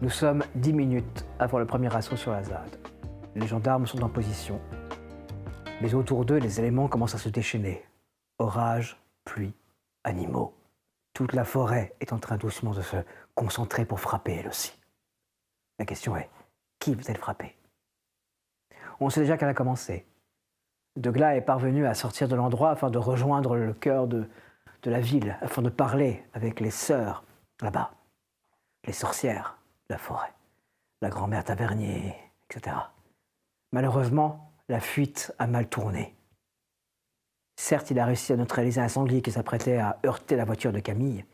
Nous sommes 10 minutes avant le premier assaut sur la ZAD. Les gendarmes sont en position. Mais autour d'eux, les éléments commencent à se déchaîner. Orage, pluie, animaux. Toute la forêt est en train doucement de se concentrer pour frapper elle aussi. La question est, qui va-t-elle frapper? On sait déjà qu'elle a commencé. De Glas est parvenu à sortir de l'endroit afin de rejoindre le cœur de la ville, afin de parler avec les sœurs là-bas, les sorcières de la forêt, la grand-mère Tavernier, etc. Malheureusement, la fuite a mal tourné. Certes, il a réussi à neutraliser un sanglier qui s'apprêtait à heurter la voiture de Camille,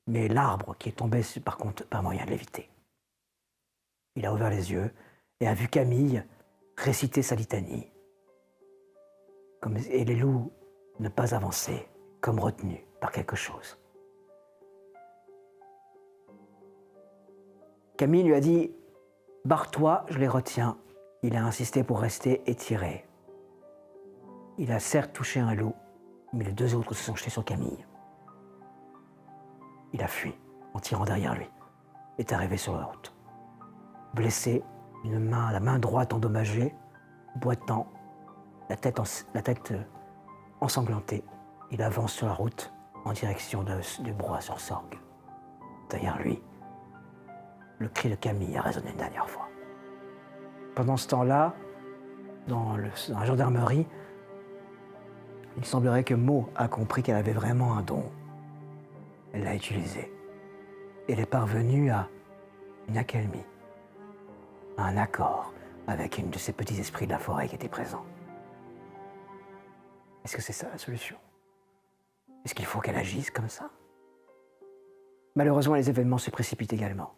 mais l'arbre qui est tombé, par contre, pas moyen de l'éviter. Il a ouvert les yeux et a vu Camille réciter sa litanie. Et les loups ne pas avancer, comme retenus par quelque chose. Camille lui a dit « Barre-toi, je les retiens ». Il a insisté pour rester et tirer. Il a certes touché un loup, mais les deux autres se sont jetés sur Camille. Il a fui en tirant derrière lui, est arrivé sur la route. Blessé, la main droite endommagée, boitant, la tête ensanglantée, il avance sur la route en direction du bois sur Sorgue. Derrière lui, le cri de Camille a résonné une dernière fois. Pendant ce temps-là, dans la gendarmerie, il semblerait que Maud a compris qu'elle avait vraiment un don. Elle l'a utilisé. Elle est parvenue à une accalmie, à un accord avec une de ces petits esprits de la forêt qui étaient présents. Est-ce que c'est ça la solution? Est-ce qu'il faut qu'elle agisse comme ça? Malheureusement, les événements se précipitent également.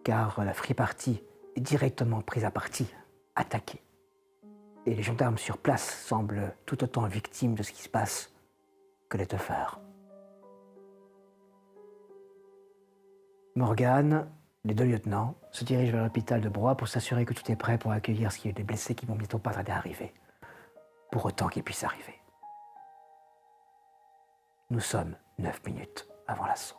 Car la Free Party est directement prise à partie, attaquée. Et les gendarmes sur place semblent tout autant victimes de ce qui se passe que les teufeurs. Morgane, les deux lieutenants, se dirigent vers l'hôpital de Broye pour s'assurer que tout est prêt pour accueillir des blessés qui vont bientôt pas tarder à arriver. Pour autant qu'ils puissent arriver. Nous sommes 9 minutes avant l'assaut.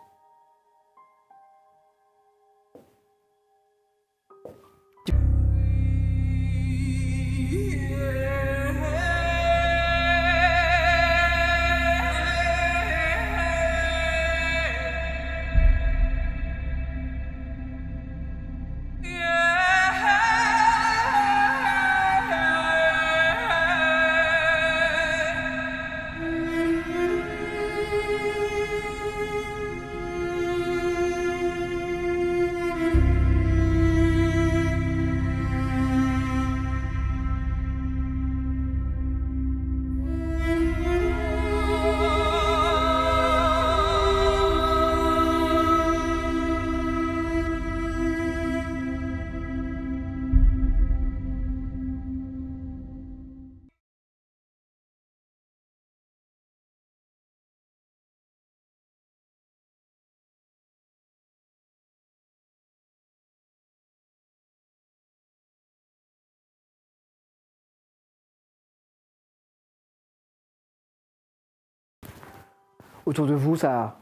Autour de vous,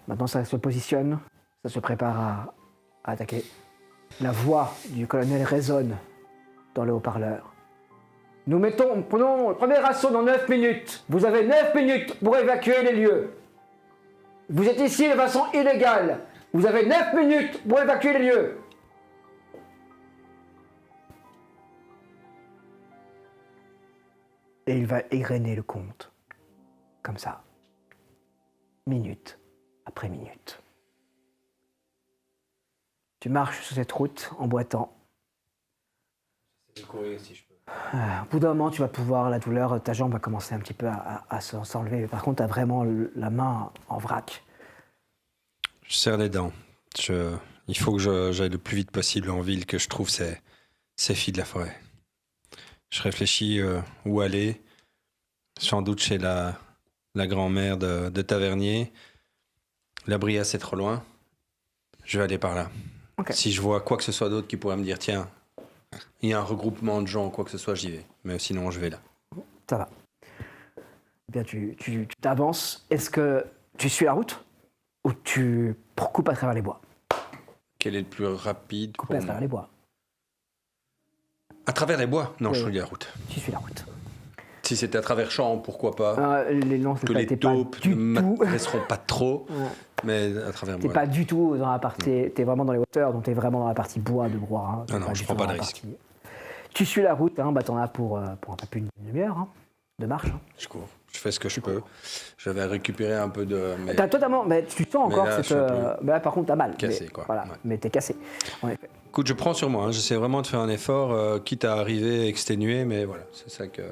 maintenant ça se positionne, ça se prépare à attaquer. La voix du colonel résonne dans le haut-parleur. Nous prenons le premier assaut dans 9 minutes. Vous avez 9 minutes pour évacuer les lieux. Vous êtes ici de façon illégale. Vous avez 9 minutes pour évacuer les lieux. Et il va égrener le compte. Comme ça. Minute après minute. Tu marches sur cette route en boitant. J'essaie de courir si je peux. Au bout d'un moment, tu vas pouvoir, la douleur, ta jambe va commencer un petit peu à s'enlever. Par contre, tu as vraiment la main en vrac. Je serre les dents. Il faut que j'aille le plus vite possible en ville, que je trouve ces filles de la forêt. Je réfléchis où aller. Sans doute chez la grand-mère de Tavernier. La Bria, c'est trop loin. Je vais aller par là. Okay. Si je vois quoi que ce soit d'autre qui pourrait me dire, tiens, il y a un regroupement de gens, quoi que ce soit, j'y vais. Mais sinon, je vais là. Ça va. Bien, tu t'avances. Est-ce que tu suis la route ou tu coupes à travers les bois? Quel est le plus rapide Couper à pour travers moi les bois. À travers les bois? Non, Oui. je suis la route. Tu suis la route. Si c'était à travers champs, pourquoi pas? Les lances, Que les t'es pas taupes du ne tout. m'intéresseront pas trop, Ouais. mais à travers T'es moi. pas du tout dans la partie. T'es vraiment dans les hauteurs, donc t'es vraiment dans la partie bois de Broye. Hein. T'es Ah non, du je tout prends dans pas de la risque. partie- Tu suis la route, hein, bah t'en as pour un peu plus d'une demi-heure hein, de marche. Hein. Je cours. Je fais ce que je peux. Je vais récupérer un peu de. Mais T'as totalement. Mais tu sens encore là, cette. je suis un peu Mais là, par contre, t'as mal. cassé, mais, quoi. Voilà, Ouais. mais t'es cassé. En effet. écoute, je prends sur moi. Hein. J'essaie vraiment de faire un effort, quitte à arriver exténué, mais voilà, c'est ça que.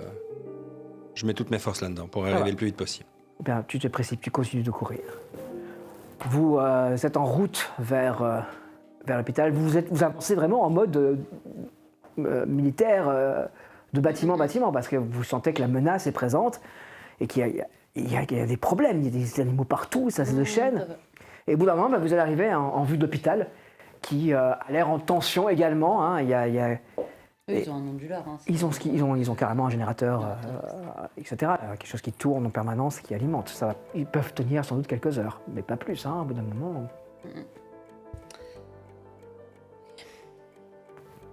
Je mets toutes mes forces là-dedans pour arriver Voilà. le plus vite possible. Bien, tu te précipites, tu continues de courir. Vous êtes en route vers l'hôpital. Vous avancez vraiment en mode militaire, de bâtiment en bâtiment, parce que vous sentez que la menace est présente et qu'il y a des problèmes. Il y a des animaux partout, ça se déchaîne. Et au bout d'un moment, bah, vous allez arriver en vue de l'hôpital qui a l'air en tension également. Hein. Il y a- Eux, ils ont un onduleur. Hein, ils ont carrément un générateur, etc. Quelque chose qui tourne en permanence et qui alimente. Ils peuvent tenir sans doute quelques heures, mais pas plus. Hein, au bout d'un moment.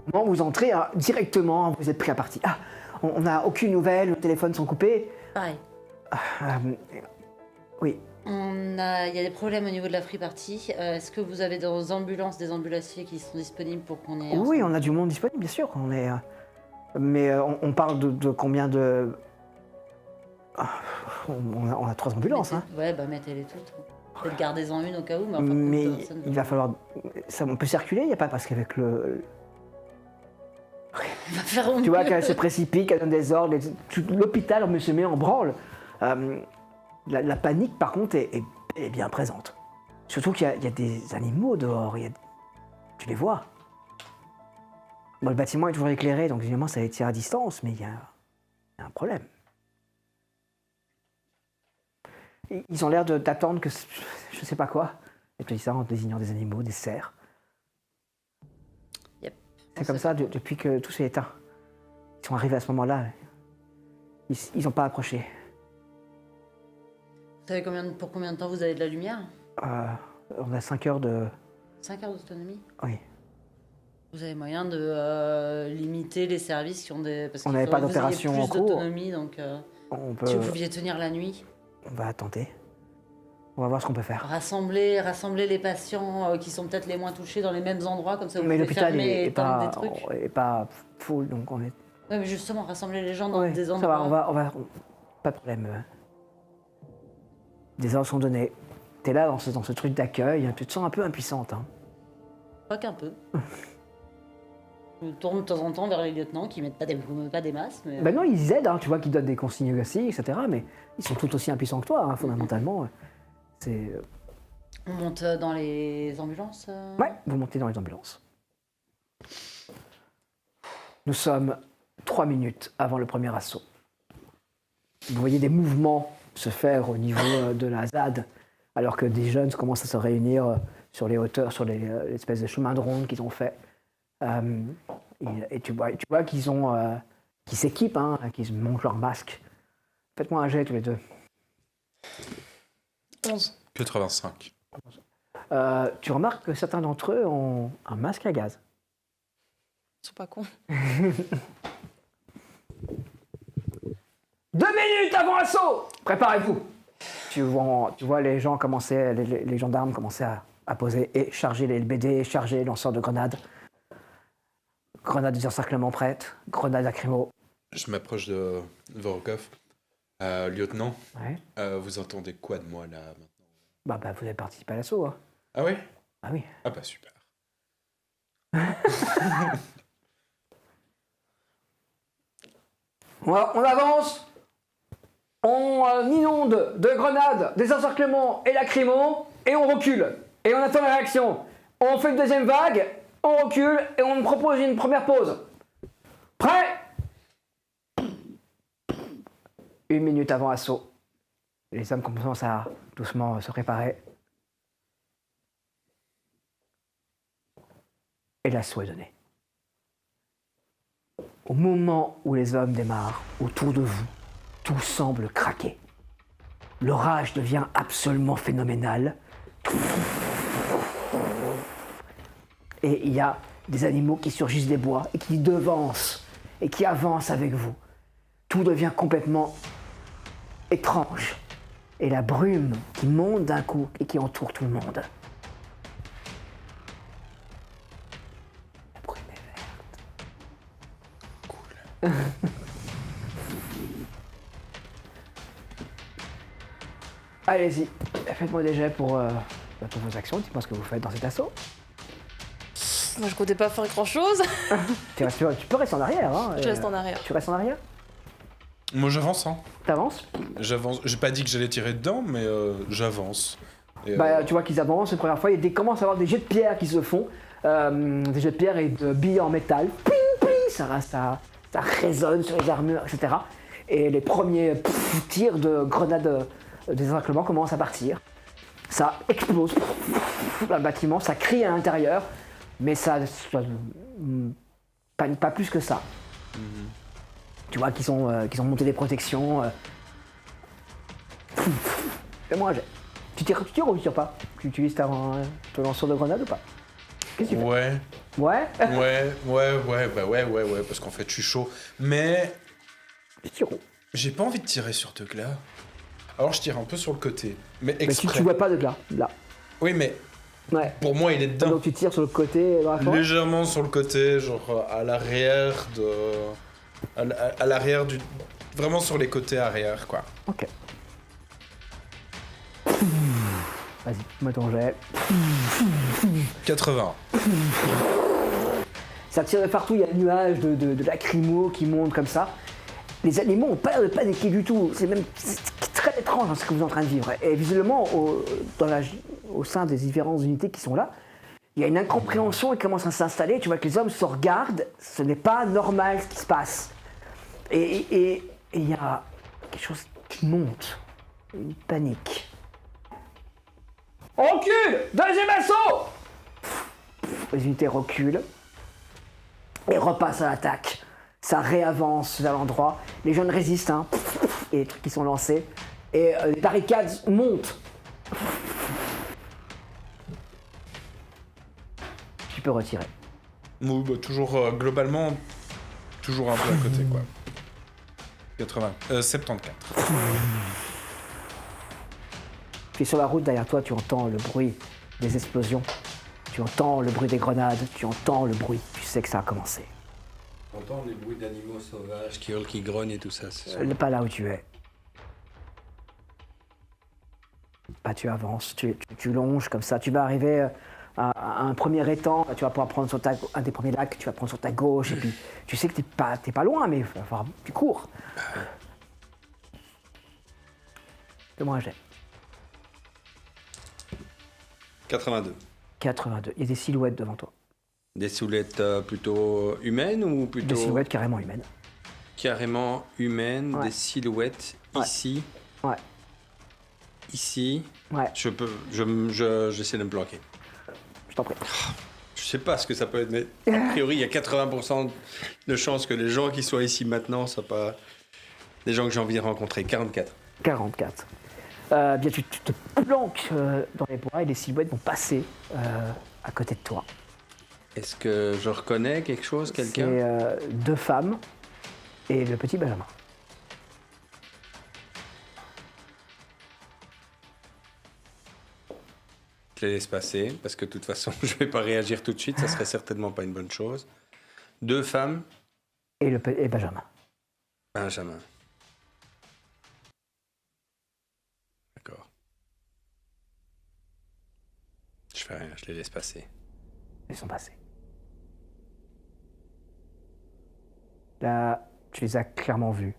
Au moment où vous entrez directement, vous êtes pris à partie. Ah, on n'a aucune nouvelle, nos téléphones sont coupés. Pareil. Oui, Il y a des problèmes au niveau de la free party. Est-ce que vous avez des ambulances, des ambulanciers qui sont disponibles pour qu'on ait... oui, on a du monde disponible, bien sûr. Mais on parle de combien de. On a 3 ambulances, hein. Ouais, bah mettez-les toutes. Peut-être gardez-en une au cas où, mais enfin, Mais personne il va falloir. On peut circuler, il n'y a pas parce qu'avec le. va faire au Tu vois mieux. qu'elle se précipite, qu'elle donne des ordres, l'hôpital se met en branle. La panique, par contre, est bien présente. Surtout qu'il y a des animaux dehors, tu les vois. Bon, le bâtiment est toujours éclairé, donc évidemment ça les tient à distance, mais il y a un problème. Ils ont l'air d'attendre que je sais pas quoi. Et puis ça en désignant des animaux, des cerfs. Yep. C'est comme ça depuis que tout s'est éteint. Ils sont arrivés à ce moment-là. Ils n'ont pas approché. Vous savez pour combien de temps vous avez de la lumière? On a 5 heures de... 5 heures d'autonomie? Oui. Vous avez moyen de limiter les services qui ont des... Parce On qu'il n'avait pas faudrait que vous ayez d'opération en plus cours. d'autonomie, donc On peut... si vous pouviez tenir la nuit, On va tenter. On va voir ce qu'on peut faire. rassembler les patients qui sont peut-être les moins touchés dans les mêmes endroits, comme ça vous Mais pouvez l'hôpital fermer et est éteindre pas, des trucs. est pas full, donc on est... Ouais, mais justement, rassembler les gens dans Ouais, des ça endroits... va, pas de problème. Des ordres sont donnés. T'es là dans ce truc d'accueil, tu te sens un peu impuissante. Hein. Pas qu'un peu. Je tourne de temps en temps vers les lieutenants qui mettent pas des masses, mais... Ben non, ils aident, hein, tu vois qu'ils donnent des consignes aussi, etc. Mais ils sont tout aussi impuissants que toi, hein, fondamentalement. C'est... On monte dans les ambulances Ouais, vous montez dans les ambulances. Nous sommes 3 minutes avant le premier assaut. Vous voyez des mouvements se faire au niveau de la ZAD, alors que des jeunes commencent à se réunir sur les hauteurs, sur l'espèce de chemin de ronde qu'ils ont fait. Et tu vois qu'ils s'équipent, hein, qu'ils montent leur masque. Faites-moi un jet tous les deux. 11. 85. Tu remarques que certains d'entre eux ont un masque à gaz. Ils sont pas cons. 2 minutes avant l'assaut! Préparez-vous! Tu vois les gens commencer, les gendarmes commencer à poser et charger les LBD, charger les lanceurs de grenades. Grenades des encerclements prêtes, grenades lacrymo. Je m'approche de Vorokov. Lieutenant, Ouais. vous entendez quoi de moi là maintenant? Bah, vous avez participé à l'assaut. Hein. Ah oui? Ah oui. Ah bah super. On avance. On inonde de grenades, des encerclements et lacrymos, et on recule. Et on attend la réaction. On fait une deuxième vague, on recule, et on propose une première pause. Prêt? 1 minute avant assaut. Les hommes commencent à doucement se préparer. Et l'assaut est donné. Au moment où les hommes démarrent, autour de vous, tout semble craquer. L'orage devient absolument phénoménal. Et il y a des animaux qui surgissent des bois et qui devancent et qui avancent avec vous. Tout devient complètement étrange. Et la brume qui monte d'un coup et qui entoure tout le monde. La brume est verte. Cool. Allez-y, faites-moi des jets pour vos actions. Dites-moi ce que vous faites dans cet assaut. Moi, je comptais pas faire grand-chose. Tu peux rester en arrière. Hein, Je reste en arrière. Tu restes en arrière? Moi, j'avance, hein. T'avances? J'avance. J'ai pas dit que j'allais tirer dedans, mais j'avance. Et, Tu vois qu'ils avancent la première fois, il commence à avoir des jets de pierre qui se font, des jets de pierre et de billes en métal, ping, ping, ça résonne sur les armures, etc. Et les premiers tirs de grenades de désencerclement commencent à partir. Ça explose dans le bâtiment, ça crie à l'intérieur, mais pas plus que ça. Tu vois qu'ils ont monté des protections. Fais-moi un jet. Tu tires ou tu tires pas? Tu utilises ton lanceur de grenade ou pas? Qu'est-ce que tu fais? Ouais. Ouais. Ouais, parce qu'en fait, je suis chaud. Mais Je tire où? j'ai pas envie de tirer sur Teugla. Alors, je tire un peu sur le côté. Mais Mais exprès. tu vois pas de là. Oui, mais Ouais. pour moi, il est dedans. Donc tu tires sur le côté dans la forêt? Légèrement sur le côté, genre à l'arrière de. À l'arrière du. Vraiment sur les côtés arrière, quoi. Ok. Vas-y, mets ton jet. 80. Ça tire de partout, il y a un nuage de lacrymo qui monte comme ça. Les animaux ont pas l'air de paniquer du tout. C'est même très étrange ce que vous êtes en train de vivre. Et visiblement, au sein des différentes unités qui sont là, il y a une incompréhension qui commence à s'installer. Tu vois que les hommes se regardent. Ce n'est pas normal ce qui se passe. Et il y a quelque chose qui monte. Une panique. On recule! Deuxième assaut! Les unités reculent et repassent à l'attaque. Ça réavance vers l'endroit. Les jeunes résistent, hein. Et les trucs qui sont lancés. Et les barricades montent. Tu peux retirer. Ou bah, toujours globalement, toujours un peu à côté, quoi. 74. Tu es sur la route, derrière toi, tu entends le bruit des explosions. Tu entends le bruit des grenades. Tu entends le bruit. Tu sais que ça a commencé. On entend les bruits d'animaux sauvages qui hurlent, qui grognent et tout ça, c'est ça. Pas là où tu es. Bah, tu avances, tu longes comme ça. Tu vas arriver à un premier étang. Tu vas pouvoir prendre un des premiers lacs. Tu vas prendre sur ta gauche. Et puis, tu sais que t'es pas loin, mais tu cours. Fais-moi un jet. 82. 82. Il y a des silhouettes devant toi. Des silhouettes plutôt humaines ou plutôt Des silhouettes carrément humaines. carrément humaines, Ouais. des silhouettes Ouais. ici, Ouais. ici. Ouais, J'essaie de me planquer. je t'en prie. Je sais pas ce que ça peut être, mais a priori, il y a 80% de chances que les gens qui soient ici maintenant soient pas des gens que j'ai envie de rencontrer. 44. 44. Bien, tu te planques dans les bois et les silhouettes vont passer à côté de toi. Est-ce que je reconnais quelque chose, quelqu'un? C'est 2 femmes et le petit Benjamin. Je les laisse passer, parce que de toute façon, je vais pas réagir tout de suite, ça serait certainement pas une bonne chose. 2 femmes, Et Benjamin. Benjamin. D'accord. Je fais rien, je les laisse passer. Ils sont passés. Là, tu les as clairement vus.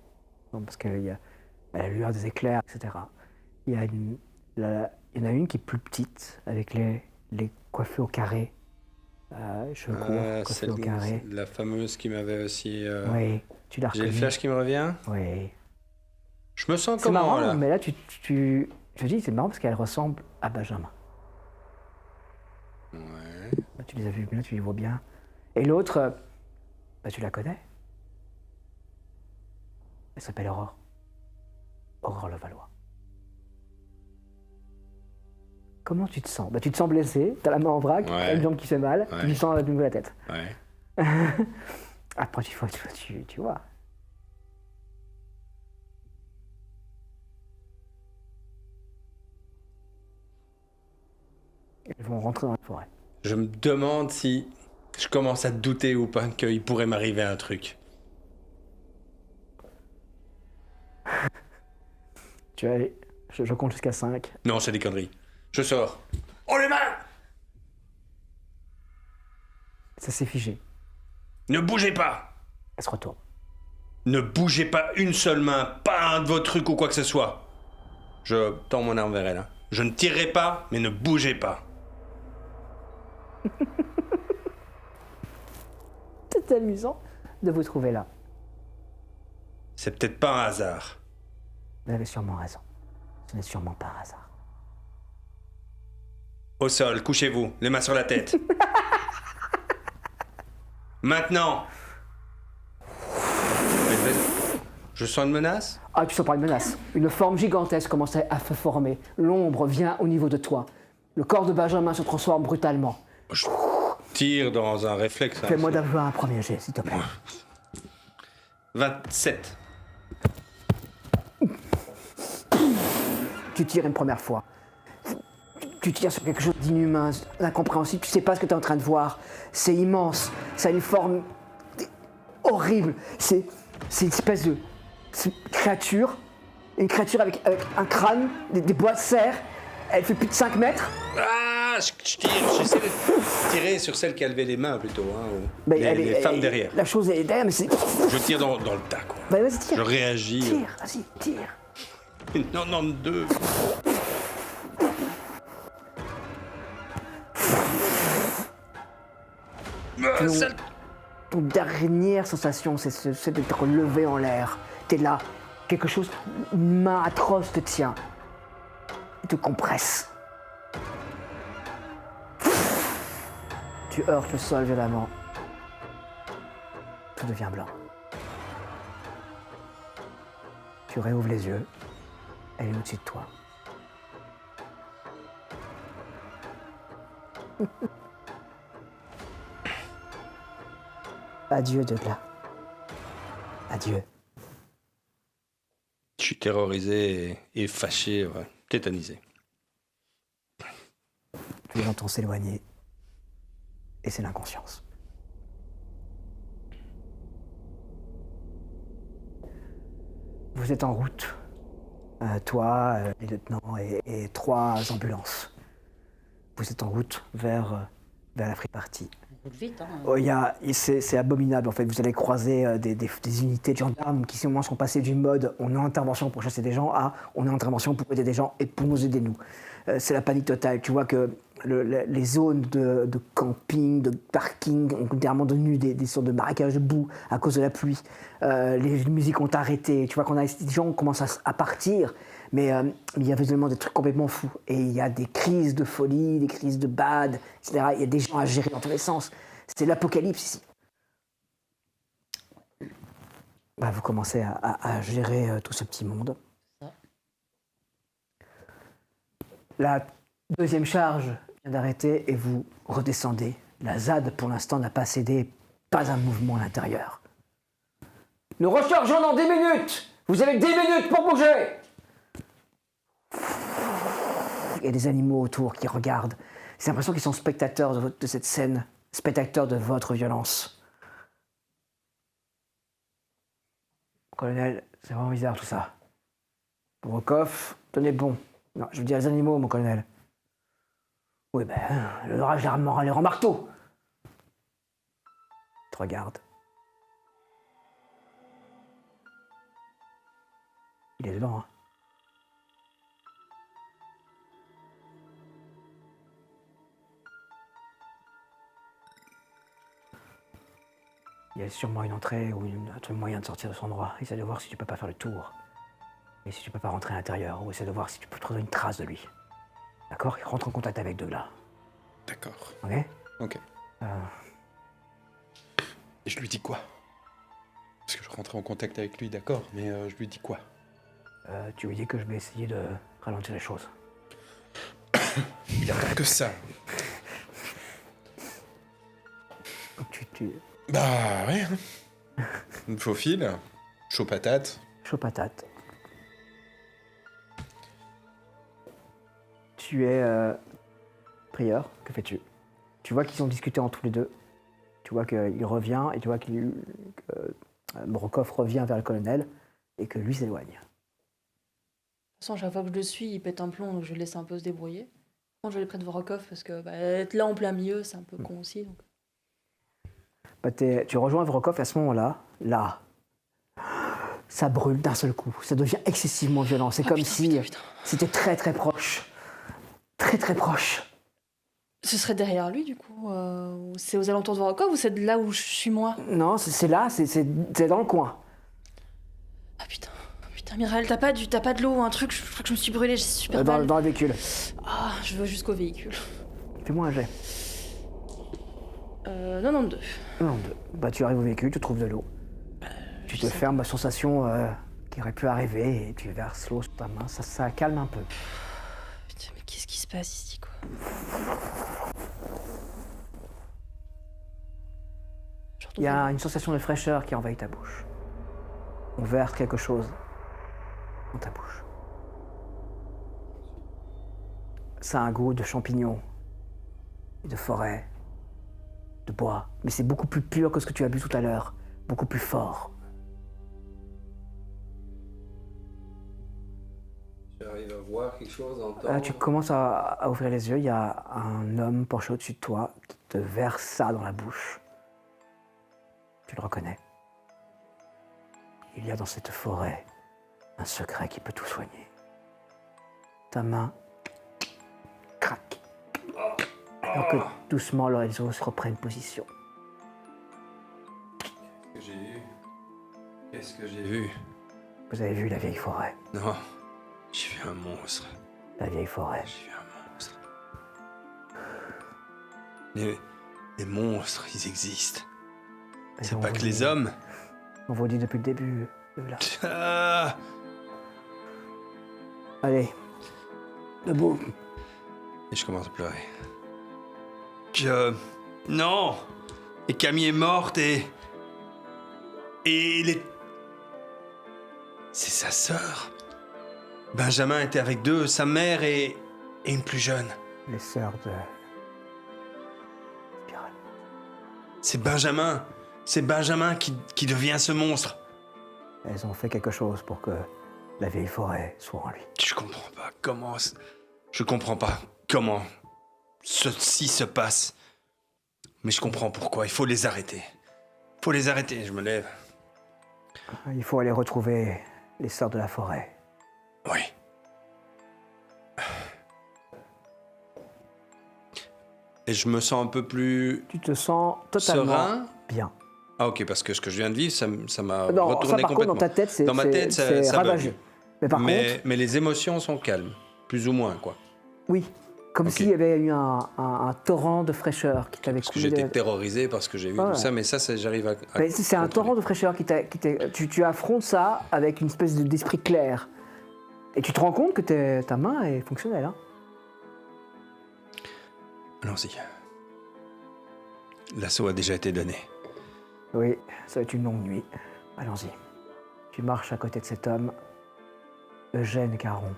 Donc, parce qu'il y a la lueur des éclairs, etc. Il y en a une qui est plus petite, avec les coiffés au carré. Cheveux courts, coiffés au carré. La fameuse qui m'avait aussi... Oui, tu l'as J'ai le reconnue. flash qui me revient. Oui. Je me sens C'est comment, marrant, là? mais là, je te dis, c'est marrant parce qu'elle ressemble à Benjamin. Ouais. Là, tu les as vus, là, tu les vois bien. Et l'autre, tu la connais. Elle s'appelle Aurore. Aurore Levallois. Comment tu te sens? Bah, tu te sens blessé, t'as la main en vrac, t'as une jambe qui fait mal, Ouais. tu sens à nouveau la tête. Ouais. Après, tu vois. Ils vont rentrer dans la forêt. Je me demande si je commence à douter ou pas qu'il pourrait m'arriver un truc. Tu vas aller. Je compte jusqu'à 5. Non, c'est des conneries. Je sors. Oh les mains! Ça s'est figé. Ne bougez pas! Elle se retourne. Ne bougez pas une seule main, pas un de vos trucs ou quoi que ce soit. Je tends mon arme vers elle. Hein. Je ne tirerai pas, mais ne bougez pas. C'est amusant de vous trouver là. C'est peut-être pas un hasard. Vous avez sûrement raison. Ce n'est sûrement pas un hasard. Au sol, couchez-vous, les mains sur la tête. Maintenant. Je sens une menace? Ah, tu sens pas une menace. Une forme gigantesque commence à se former. L'ombre vient au niveau de toi. Le corps de Benjamin se transforme brutalement. Je tire dans un réflexe. Hein, Fais-moi d'avoir un premier jet, s'il te plaît. 27. Tu tires une première fois. Tu tires sur quelque chose d'inhumain, d'incompréhensible. Tu sais pas ce que tu es en train de voir. C'est immense. Ça a une forme horrible. C'est une espèce de créature. Une créature avec un crâne, des bois de serre. Elle fait plus de 5 mètres. Ah, je tire. J'essaie de tirer sur celle qui a levé les mains plutôt. Hein, ou Mais les femmes derrière. La chose est derrière, mais c'est. Je tire dans le tas, quoi. Bah, vas-y, tire. Je réagis. Tire, vas-y, tire. 92. Celle- Ton dernière sensation, c'est d'être levé en l'air. T'es là, quelque chose, une main atroce te tient. Il te compresse. Tu heurtes le sol violemment. Tout devient blanc. Tu réouvres les yeux. Elle est au-dessus de toi. Adieu, Douglas. Adieu. Je suis terrorisé et fâché, ouais, tétanisé. Tu l'entends s'éloigner. Et c'est l'inconscience. Vous êtes en route. Toi, les lieutenants et 3 ambulances. Vous êtes en route vers la free party. On roule vite, hein. Oh, c'est abominable en fait. Vous allez croiser des unités de gendarmes qui sont passées du mode on est en intervention pour chasser des gens à on est en intervention pour aider des gens et pour nous aider nous. C'est la panique totale. Tu vois que les zones de camping, de parking ont clairement devenu des sortes de marécages de boue à cause de la pluie. Les musiques ont arrêté. Tu vois qu'on a des gens commencent à partir. Mais il y a visuellement des trucs complètement fous. Et il y a des crises de folie, des crises de bad, etc. Il y a des gens à gérer dans tous les sens. C'est l'apocalypse ici. Bah, vous commencez à gérer tout ce petit monde. La deuxième charge vient d'arrêter et vous redescendez. La ZAD, pour l'instant, n'a pas cédé, pas un mouvement à l'intérieur. Nous rechargeons dans 10 minutes. Vous avez 10 minutes pour bouger. Il y a des animaux autour qui regardent. C'est l'impression qu'ils sont spectateurs de cette scène, spectateurs de votre violence. Colonel, c'est vraiment bizarre tout ça. Brokov, tenez bon. Non, je veux dire les animaux, mon colonel. Oui, ben, l'orage les rend marteau. Il te regarde. Il est dedans, hein. Il y a sûrement une entrée ou un moyen de sortir de cet endroit. Essaie de voir si tu peux pas faire le tour. Et si tu peux pas rentrer à l'intérieur. Ou essaie de voir si tu peux trouver une trace de lui. D'accord? Rentre en contact avec Douglas. D'accord. Ok? Ok. Et je lui dis quoi? Parce que je rentrais en contact avec lui, d'accord, mais je lui dis quoi? Tu lui dis que je vais essayer de ralentir les choses. Il attend que ça. Tu... Bah ouais. Une faufile, chaud patate. Chaud patate. Tu es prieur, que fais-tu? Tu vois qu'ils ont discuté entre tous les deux. Tu vois qu'il revient et tu vois que Morokov revient vers le colonel et que lui s'éloigne. De toute façon, chaque fois que je le suis, il pète un plomb, donc je le laisse un peu se débrouiller. Bon, je vais aller près de Vorokov parce que être là en plein milieu, c'est un peu con aussi. Donc. Bah, tu rejoins Vorokov et à ce moment-là, ça brûle d'un seul coup. Ça devient excessivement violent. C'est comme putain, si putain. c'était très très proche. Très très proche. Ce serait derrière lui, du coup. C'est aux alentours de Vorokov ou c'est de là où je suis moi? Non, c'est là, c'est dans le coin. Ah putain. Putain, Mireille, t'as pas de l'eau ou un truc? Je crois que je me suis brûlée, j'ai super mal. Dans le véhicule. Ah, je veux jusqu'au véhicule. Fais-moi un jet. 92. Non, deux. Bah, tu arrives au véhicule, tu trouves de l'eau. Tu te fermes la sensation qui aurait pu arriver et tu verses l'eau sur ta main. Ça calme un peu. Putain, mais qu'est-ce qui se passe ici, quoi? Il y a une sensation de fraîcheur qui envahit ta bouche. On verse quelque chose dans ta bouche. Ça a un goût de champignons, de forêt, de bois. Mais c'est beaucoup plus pur que ce que tu as bu tout à l'heure. Beaucoup plus fort. J'arrive à voir quelque chose, entendre. Là, tu commences à ouvrir les yeux. Il y a un homme penché au-dessus de toi qui te verse ça dans la bouche. Tu le reconnais. Il y a dans cette forêt un secret qui peut tout soigner. Ta main craque. Alors que doucement, les os reprennent position. Qu'est-ce que j'ai vu? Qu'est-ce que j'ai vu? Vous avez vu la vieille forêt. Non, j'ai vu un monstre. La vieille forêt. J'ai vu un monstre. Les monstres, ils existent. C'est On pas vous que dit- les hommes. On vous le dit depuis le début. Là. Ah, Allez. Debout. et je commence à pleurer. Non. Et Camille est morte et les... C'est sa sœur. Benjamin était avec deux, sa mère et une plus jeune. Les sœurs de... Spirale. C'est Benjamin. C'est Benjamin qui devient ce monstre. Elles ont fait quelque chose pour que la vieille forêt soit en lui. Je comprends pas comment... Je comprends pas comment ceci se passe. Mais je comprends pourquoi. Il faut les arrêter. Faut les arrêter. Je me lève. Il faut aller retrouver les sœurs de la forêt. Oui. Et je me sens un peu plus Tu te sens totalement serein. bien. Ah ok, parce que ce que je viens de vivre, ça m'a Non, retourné ça par contre, complètement. dans ta tête, c'est Dans ma tête, c'est ça ravagé. bug. Mais par contre, Mais les émotions sont calmes. Plus ou moins, quoi. oui, comme Ok. s'il y avait eu un torrent de fraîcheur qui t'avait Parce que coulé. j'étais terrorisé parce que j'ai vu Ouais. tout ça, mais ça j'arrive à Mais c'est un contrôler. torrent de fraîcheur tu affrontes ça avec une espèce d'esprit clair. Et tu te rends compte que ta main est fonctionnelle. Hein. Allons-y. L'assaut a déjà été donné. Oui, ça va être une longue nuit. Allons-y. Tu marches à côté de cet homme, Eugène Caron,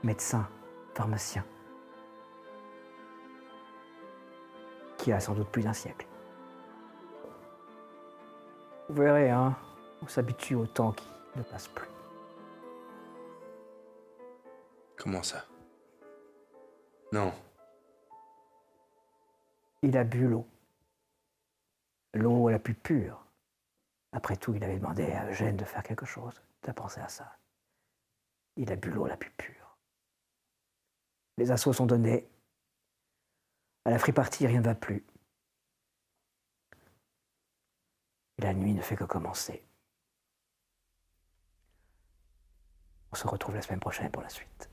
médecin, pharmacien, qui a sans doute plus d'un siècle. Vous verrez, hein, on s'habitue au temps qui ne passe plus. Comment ça? Non. Il a bu l'eau. L'eau la plus pure. Après tout, il avait demandé à Eugène de faire quelque chose. Tu as pensé à ça. Il a bu l'eau la plus pure. Les assauts sont donnés. À la free-party, rien ne va plus. Et la nuit ne fait que commencer. On se retrouve la semaine prochaine pour la suite.